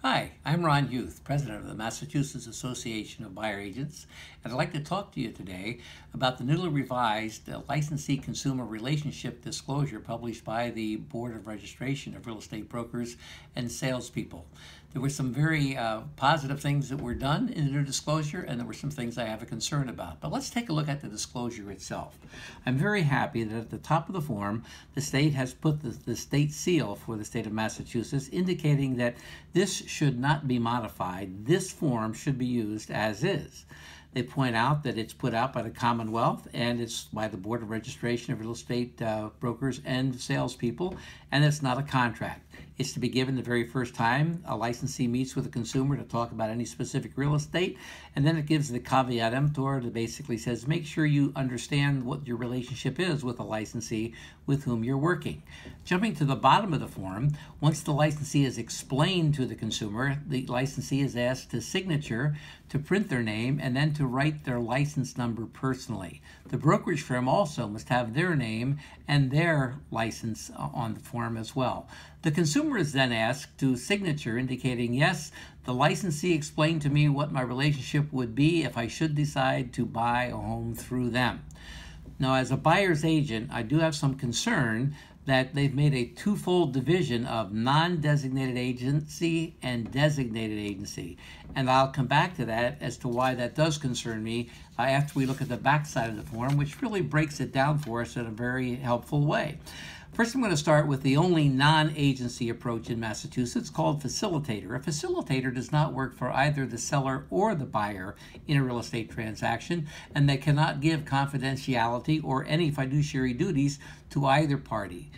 Hi, I'm Ronn Huth, President of the Massachusetts Association of Buyer Agents, and I'd like to talk to you today about the newly revised Licensee Consumer Relationship Disclosure published by the Board of Registration of Real Estate Brokers and Salespeople. There were some very positive things that were done in the new disclosure, and there were some things I have a concern about. But let's take a look at the disclosure itself. I'm very happy that at the top of the form, the state has put the state seal for the state of Massachusetts, indicating that this should not be modified. This form should be used as is. They point out that it's put out by the Commonwealth and it's by the Board of Registration of Real Estate Brokers and Salespeople, and it's not a contract. It's to be given the very first time a licensee meets with a consumer to talk about any specific real estate, and then it gives the caveat emptor that basically says make sure you understand what your relationship is with a licensee with whom you're working. Jumping to the bottom of the form, once the licensee is explained to the consumer, the licensee is asked to signature, to print their name, and then to write their license number personally. The brokerage firm also must have their name and their license on the form as well. The consumer is then asked to signature indicating, yes, the licensee explained to me what my relationship would be if I should decide to buy a home through them. Now, as a buyer's agent, I do have some concern that they've made a twofold division of non-designated agency and designated agency. And I'll come back to that as to why that does concern me after we look at the back side of the form, which really breaks it down for us in a very helpful way. First, I'm going to start with the only non-agency approach in Massachusetts called facilitator. A facilitator does not work for either the seller or the buyer in a real estate transaction, and they cannot give confidentiality or any fiduciary duties to either party.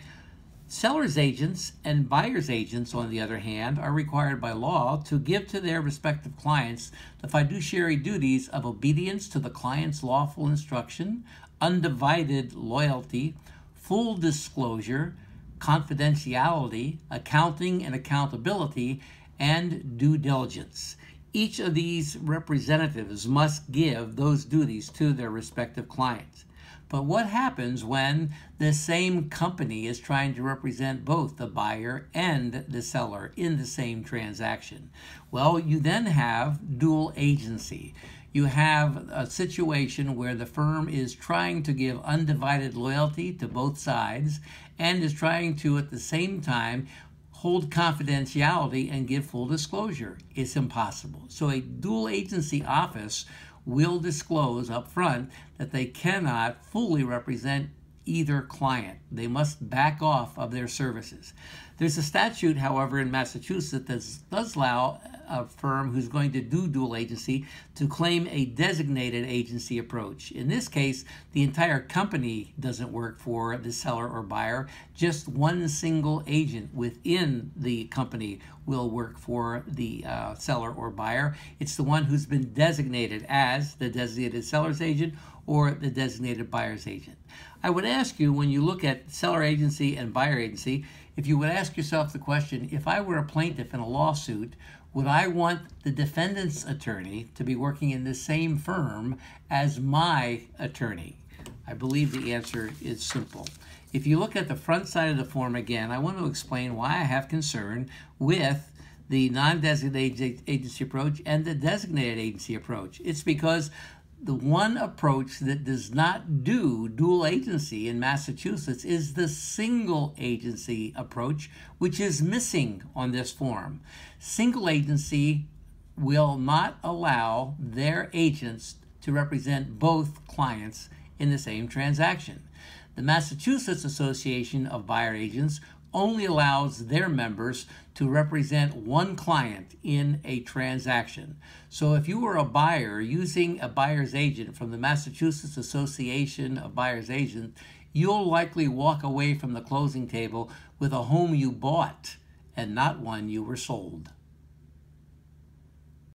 Seller's agents and buyer's agents, on the other hand, are required by law to give to their respective clients the fiduciary duties of obedience to the client's lawful instruction, undivided loyalty, full disclosure, confidentiality, accounting and accountability, and due diligence. Each of these representatives must give those duties to their respective clients. But what happens when the same company is trying to represent both the buyer and the seller in the same transaction? Well, you then have dual agency. You have a situation where the firm is trying to give undivided loyalty to both sides and is trying to, at the same time, hold confidentiality and give full disclosure. It's impossible. So a dual agency office will disclose up front that they cannot fully represent either client. They must back off of their services. There's a statute, however, in Massachusetts that does allow a firm who's going to do dual agency to claim a designated agency approach. In this case, the entire company doesn't work for the seller or buyer. Just one single agent within the company will work for the seller or buyer. It's the one who's been designated as the designated seller's agent or the designated buyer's agent. I would ask you, when you look at seller agency and buyer agency, if you would ask yourself the question, if I were a plaintiff in a lawsuit, would I want the defendant's attorney to be working in the same firm as my attorney? I believe the answer is simple. If you look at the front side of the form again, I want to explain why I have concern with the non-designated agency approach and the designated agency approach. It's because the one approach that does not do dual agency in Massachusetts is the single agency approach, which is missing on this form. Single agency will not allow their agents to represent both clients in the same transaction. The Massachusetts Association of Buyer Agents only allows their members to represent one client in a transaction. So if you were a buyer using a buyer's agent from the Massachusetts Association of Buyers Agents, you'll likely walk away from the closing table with a home you bought and not one you were sold.